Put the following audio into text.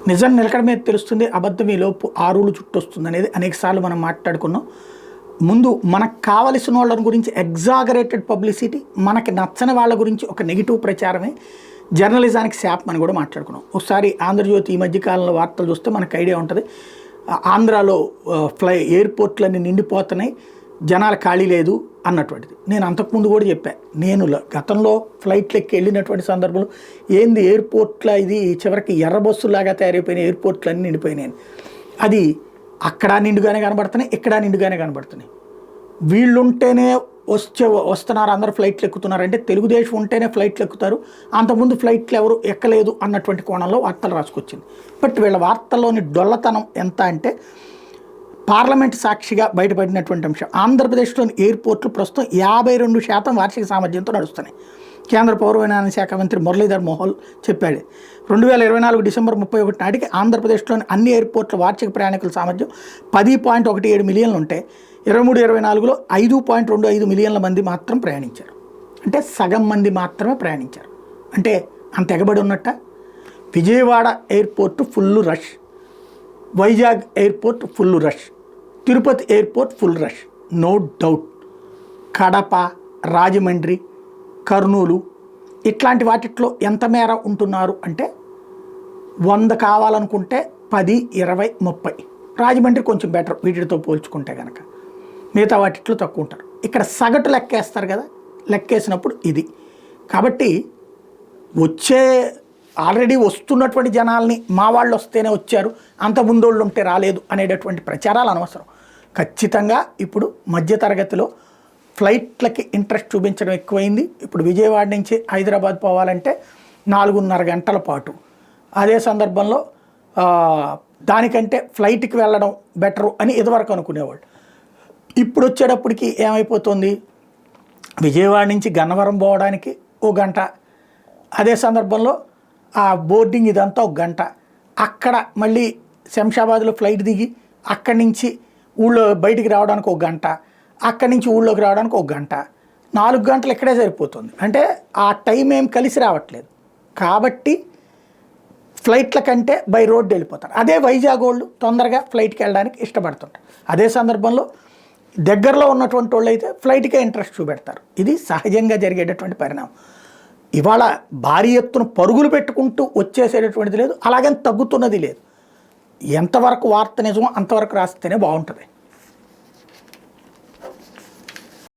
నిజం నిలకడ మీద తెలుస్తుంది, అబద్ధం ఈ లోపు ఆరులు చుట్టొస్తుంది అనేది అనేకసార్లు మనం మాట్లాడుకున్నాం. ముందు మనకు కావలసిన వాళ్ళ గురించి ఎగ్జాగరేటెడ్ పబ్లిసిటీ, మనకి నచ్చని వాళ్ళ గురించి ఒక నెగిటివ్ ప్రచారమే జర్నలిజానికి శాపం అని కూడా మాట్లాడుకున్నాం. ఒకసారి ఆంధ్రజ్యోతి ఈ మధ్యకాలంలో వార్తలు చూస్తే మనకు ఐడియా ఉంటుంది. ఆంధ్రాలో ఎయిర్పోర్ట్లన్నీ నిండిపోతున్నాయి, జనాలు ఖాళీ లేదు అన్నటువంటిది. నేను అంతకుముందు కూడా చెప్పాను, నేను గతంలో ఫ్లైట్లు ఎక్కి వెళ్ళినటువంటి సందర్భంలో ఏంది ఎయిర్పోర్ట్ల ఇది చివరికి ఎర్ర బస్సులాగా తయారైపోయిన ఎయిర్పోర్ట్లు అన్నీ నిండిపోయినాయి. అది అక్కడ నిండుగానే కనబడుతున్నాయి, ఇక్కడ నిండుగానే కనబడుతున్నాయి. వీళ్ళుంటేనే వస్తున్నారు, అందరు ఫ్లైట్లు ఎక్కుతున్నారంటే తెలుగుదేశం ఉంటేనే ఫ్లైట్లు ఎక్కుతారు, అంతకుముందు ఫ్లైట్లు ఎవరు ఎక్కలేదు అన్నటువంటి కోణంలో వార్తలు రాసుకొచ్చింది. బట్ వీళ్ళ వార్తల్లోని డొల్లతనం ఎంత అంటే పార్లమెంట్ సాక్షిగా బయటపడినటువంటి అంశం, ఆంధ్రప్రదేశ్లోని ఎయిర్పోర్ట్లు ప్రస్తుతం 52% వార్షిక సామర్థ్యంతో నడుస్తున్నాయి. కేంద్ర పౌర విమానయాన శాఖ మంత్రి మురళీధర్ మోహల్ చెప్పాడు. 2024 డిసెంబర్ 31 నాటికి ఆంధ్రప్రదేశ్లోని అన్ని ఎయిర్పోర్ట్ల వార్షిక ప్రయాణికుల సామర్థ్యం 10.17 మిలియన్లు ఉంటే 23-24లో 5.25 మిలియన్ల మంది మాత్రం ప్రయాణించారు. అంటే సగం మంది మాత్రమే ప్రయాణించారు. అంటే అంత ఎగబడి ఉన్నట్ట. Vijayawada airport full rush, Vizag airport full rush, Tirupati airport full rush, no doubt. Kadapa, Rajahmundry, Kurnool ఇట్లాంటి వాటిట్లో ఎంత మేర ఉంటున్నారు అంటే 100 కావాలనుకుంటే 10, 20, 30. రాజమండ్రి కొంచెం బెటర్ వీటితో పోల్చుకుంటే కనుక, మిగతా వాటిట్లో తక్కువ ఉంటారు. ఇక్కడ సగటు లెక్కేస్తారు కదా, లెక్కేసినప్పుడు ఇది. కాబట్టి ఆల్రెడీ వస్తున్నటువంటి జనాల్ని మా వాళ్ళు వస్తేనే వచ్చారు, అంత ముందోళ్ళు ఉంటే రాలేదు అనేటటువంటి ప్రచారాలు అనవసరం. ఖచ్చితంగా ఇప్పుడు మధ్యతరగతిలో ఫ్లైట్లకి ఇంట్రెస్ట్ చూపించడం ఎక్కువైంది. ఇప్పుడు విజయవాడ నుంచి హైదరాబాద్ పోవాలంటే 4.5 గంటల పాటు. అదే సందర్భంలో దానికంటే ఫ్లైట్కి వెళ్ళడం బెటరు అని ఇదివరకు అనుకునేవాళ్ళు. ఇప్పుడు వచ్చేటప్పటికి ఏమైపోతుంది, విజయవాడ నుంచి గన్నవరం పోవడానికి 1 గంట, అదే సందర్భంలో ఆ బోర్డింగ్ ఇదంతా 1 గంట, అక్కడ మళ్ళీ శంషాబాద్లో ఫ్లైట్ దిగి అక్కడి నుంచి ఊళ్ళో బయటికి రావడానికి 1 గంట, అక్కడి నుంచి ఊళ్ళోకి రావడానికి 1 గంట, 4 గంటలు ఇక్కడే సరిపోతుంది. అంటే ఆ టైం ఏం కలిసి రావట్లేదు. కాబట్టి ఫ్లైట్ల కంటే బై రోడ్డు వెళ్ళిపోతారు. అదే వైజాగ్ వాళ్ళు తొందరగా ఫ్లైట్కి వెళ్ళడానికి ఇష్టపడుతుంటారు. అదే సందర్భంలో దగ్గరలో ఉన్నటువంటి వాళ్ళు అయితే ఫ్లైట్కే ఇంట్రెస్ట్ చూపెడతారు. ఇది సహజంగా జరిగేటటువంటి పరిణామం. ఇవాళ భారీ ఎత్తున పరుగులు పెట్టుకుంటూ వచ్చేసేటటువంటిది లేదు, అలాగని తగ్గుతున్నది లేదు. ఎంతవరకు వార్త నిజమో అంతవరకు రాస్తేనే బాగుంటుంది.